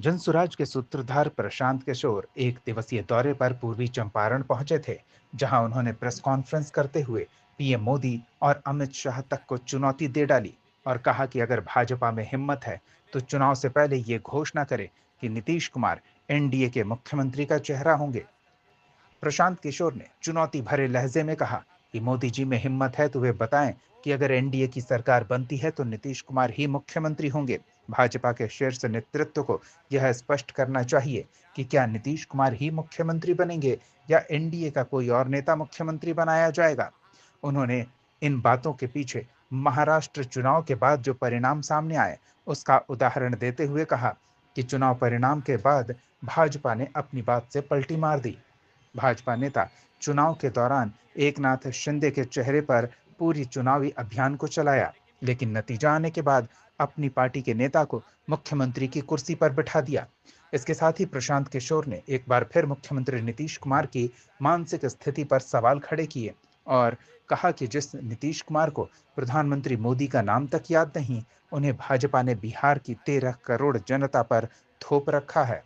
जनसुराज के सूत्रधार प्रशांत किशोर एक दिवसीय दौरे पर पूर्वी चंपारण पहुंचे थे, जहां उन्होंने प्रेस कॉन्फ्रेंस करते हुए पीएम मोदी और अमित शाह तक को चुनौती दे डाली और कहा कि अगर भाजपा में हिम्मत है तो चुनाव से पहले ये घोषणा करे कि नीतीश कुमार एनडीए के मुख्यमंत्री का चेहरा होंगे। प्रशांत किशोर ने चुनौती भरे लहजे में कहा कि मोदी जी में हिम्मत है तो वे बताएं कि अगर एनडीए की सरकार बनती है तो नीतीश कुमार ही मुख्यमंत्री होंगे। भाजपा के शीर्ष नेतृत्व को यह स्पष्ट करना चाहिए कि क्या नीतीश कुमार ही मुख्यमंत्री बनेंगे या एनडीए का कोई और नेता मुख्यमंत्री बनाया जाएगा। उन्होंने इन बातों के पीछे महाराष्ट्र चुनाव के बाद जो परिणाम सामने आए उसका उदाहरण देते हुए कहा कि चुनाव परिणाम के बाद भाजपा ने अपनी बात से पलटी मार दी। भाजपा नेता चुनाव के दौरान एकनाथ शिंदे के चेहरे पर पूरी चुनावी अभियान को चलाया, लेकिन नतीजा आने के बाद अपनी पार्टी के नेता को मुख्यमंत्री की कुर्सी पर बिठा दिया। इसके साथ ही प्रशांत किशोर ने एक बार फिर मुख्यमंत्री नीतीश कुमार की मानसिक स्थिति पर सवाल खड़े किए और कहा कि जिस नीतीश कुमार को प्रधानमंत्री मोदी का नाम तक याद नहीं, उन्हें भाजपा ने बिहार की 13 करोड़ जनता पर थोप रखा है।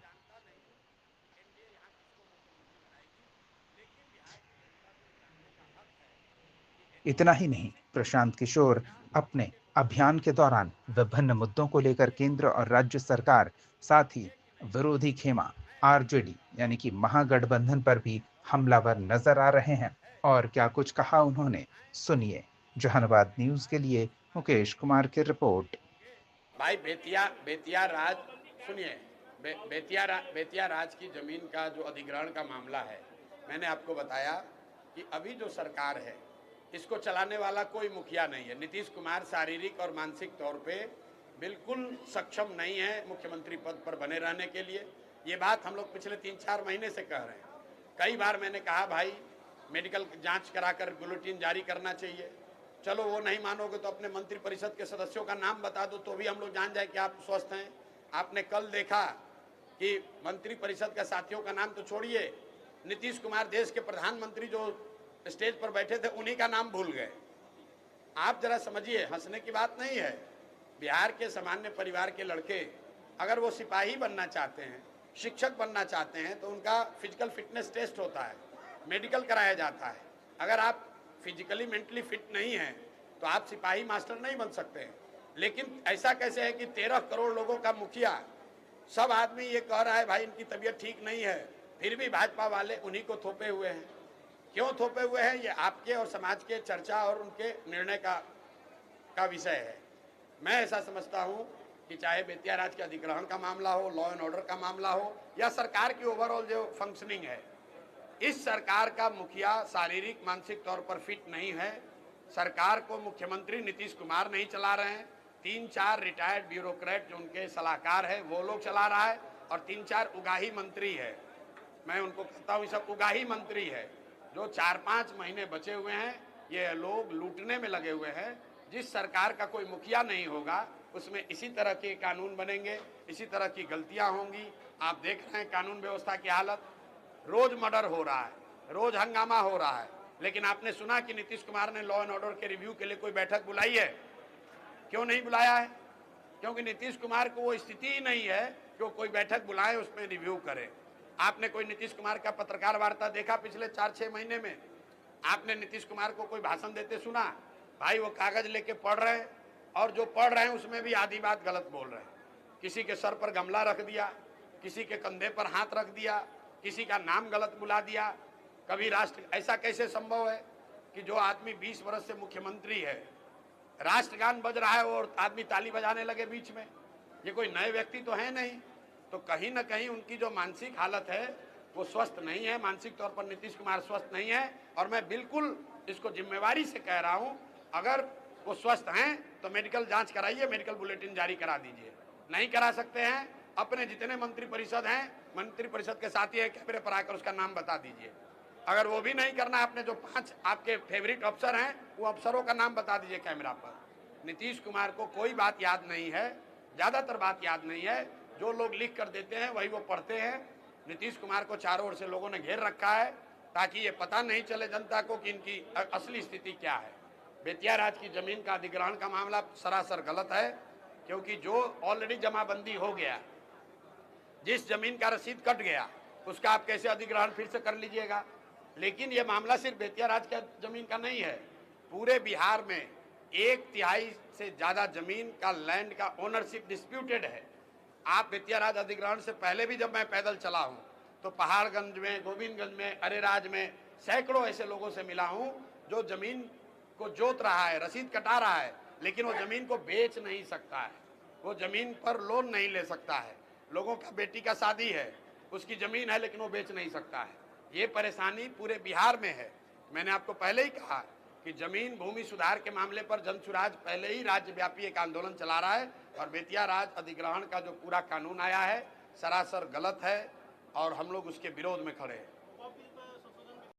इतना ही नहीं, प्रशांत किशोर अपने अभियान के दौरान विभिन्न मुद्दों को लेकर केंद्र और राज्य सरकार, साथ ही विरोधी खेमा आरजेडी यानी कि महागठबंधन पर भी हमलावर नजर आ रहे हैं। और क्या कुछ कहा उन्होंने, सुनिए। जहानाबाद न्यूज के लिए मुकेश कुमार की रिपोर्ट। भाई बेतिया बेतिया राज सुनिए। बेतिया राज की जमीन का जो अधिग्रहण का मामला है, मैंने आपको बताया कि अभी जो सरकार है इसको चलाने वाला कोई मुखिया नहीं है। नीतीश कुमार शारीरिक और मानसिक तौर पे बिल्कुल सक्षम नहीं है मुख्यमंत्री पद पर बने रहने के लिए। ये बात हम लोग पिछले 3-4 महीने से कह रहे हैं। कई बार मैंने कहा भाई मेडिकल जांच कराकर बुलेटिन जारी करना चाहिए। चलो वो नहीं मानोगे तो अपने मंत्रिपरिषद के सदस्यों का नाम बता दो तो भी हम लोग जान जाए कि आप स्वस्थ हैं। आपने कल देखा कि मंत्रिपरिषद के साथियों का नाम तो छोड़िए, नीतीश कुमार देश के प्रधानमंत्री जो स्टेज पर बैठे थे उन्हीं का नाम भूल गए। आप जरा समझिए, हंसने की बात नहीं है। बिहार के सामान्य परिवार के लड़के अगर वो सिपाही बनना चाहते हैं, शिक्षक बनना चाहते हैं तो उनका फिजिकल फिटनेस टेस्ट होता है, मेडिकल कराया जाता है। अगर आप फिजिकली मेंटली फिट नहीं हैं तो आप सिपाही मास्टर नहीं बन सकते हैं। लेकिन ऐसा कैसे है कि 13 करोड़ लोगों का मुखिया, सब आदमी ये कह रहा है भाई इनकी तबीयत ठीक नहीं है, फिर भी भाजपा वाले उन्हीं को थोपे हुए हैं। क्यों थोपे हुए हैं, ये आपके और समाज के चर्चा और उनके निर्णय का विषय है। मैं ऐसा समझता हूं कि चाहे बेतिया राज के अधिग्रहण का मामला हो, लॉ एंड ऑर्डर का मामला हो, या सरकार की ओवरऑल जो फंक्शनिंग है, इस सरकार का मुखिया शारीरिक मानसिक तौर पर फिट नहीं है। सरकार को मुख्यमंत्री नीतीश कुमार नहीं चला रहे हैं, 3-4 रिटायर्ड ब्यूरोक्रेट जो उनके सलाहकार है वो लोग चला रहा है, और 3-4 उगाही मंत्री है। मैं उनको कहता हूँ सब उगाही मंत्री है। जो 4-5 महीने बचे हुए हैं ये लोग लूटने में लगे हुए हैं। जिस सरकार का कोई मुखिया नहीं होगा उसमें इसी तरह के कानून बनेंगे, इसी तरह की गलतियां होंगी। आप देख रहे हैं कानून व्यवस्था की हालत, रोज मर्डर हो रहा है, रोज हंगामा हो रहा है। लेकिन आपने सुना कि नीतीश कुमार ने लॉ एंड ऑर्डर के रिव्यू के लिए कोई बैठक बुलाई है? क्यों नहीं बुलाया है? क्योंकि नीतीश कुमार को वो स्थिति ही नहीं है कि वो कोई बैठक बुलाए उसमें रिव्यू करे। आपने कोई नीतीश कुमार का पत्रकार वार्ता देखा पिछले 4-6 महीने में? आपने नीतीश कुमार को कोई भाषण देते सुना? भाई वो कागज लेके पढ़ रहे हैं, और जो पढ़ रहे हैं उसमें भी आधी बात गलत बोल रहे हैं। किसी के सर पर गमला रख दिया, किसी के कंधे पर हाथ रख दिया, किसी का नाम गलत बुला दिया। कभी राष्ट्र, ऐसा कैसे संभव है कि जो आदमी 20 वर्ष से मुख्यमंत्री है, राष्ट्रगान बज रहा है और आदमी ताली बजाने लगे बीच में? ये कोई नए व्यक्ति तो है नहीं। तो कहीं ना कहीं उनकी जो मानसिक हालत है वो स्वस्थ नहीं है। मानसिक तौर पर नीतीश कुमार स्वस्थ नहीं है, और मैं बिल्कुल इसको जिम्मेवारी से कह रहा हूं, अगर वो स्वस्थ हैं तो मेडिकल जांच कराइए, मेडिकल बुलेटिन जारी करा दीजिए। नहीं करा सकते हैं, अपने जितने मंत्रिपरिषद हैं, मंत्रिपरिषद के साथी है, कैमरे पर आकर उसका नाम बता दीजिए। अगर वो भी नहीं करना, अपने जो 5 आपके फेवरेट अफसर हैं वो अफसरों का नाम बता दीजिए कैमरा पर। नीतीश कुमार को कोई बात याद नहीं है, ज़्यादातर बात याद नहीं है। जो लोग लिख कर देते हैं वही वो पढ़ते हैं। नीतीश कुमार को चारों ओर से लोगों ने घेर रखा है ताकि ये पता नहीं चले जनता को कि इनकी असली स्थिति क्या है। बेतिया राज की जमीन का अधिग्रहण का मामला सरासर गलत है, क्योंकि जो ऑलरेडी जमाबंदी हो गया, जिस जमीन का रसीद कट गया उसका आप कैसे अधिग्रहण फिर से कर लीजिएगा। लेकिन ये मामला सिर्फ बेतिया राज का जमीन का नहीं है, पूरे बिहार में 1/3 से ज्यादा जमीन का लैंड का ओनरशिप डिस्प्यूटेड है। आप बेतिया राज अधिग्रहण से पहले भी जब मैं पैदल चला हूं तो पहाड़गंज में, गोविंदगंज में, अरेराज में सैकड़ों ऐसे लोगों से मिला हूं जो जमीन को जोत रहा है, रसीद कटा रहा है, लेकिन वो जमीन को बेच नहीं सकता है, वो जमीन पर लोन नहीं ले सकता है। लोगों का बेटी का शादी है, उसकी जमीन है लेकिन वो बेच नहीं सकता है। ये परेशानी पूरे बिहार में है। मैंने आपको पहले ही कहा कि जमीन भूमि सुधार के मामले पर जनसुराज पहले ही राज्यव्यापी एक आंदोलन चला रहा है और बेतिया राज अधिग्रहण का जो पूरा कानून आया है सरासर गलत है और हम लोग उसके विरोध में खड़े हैं।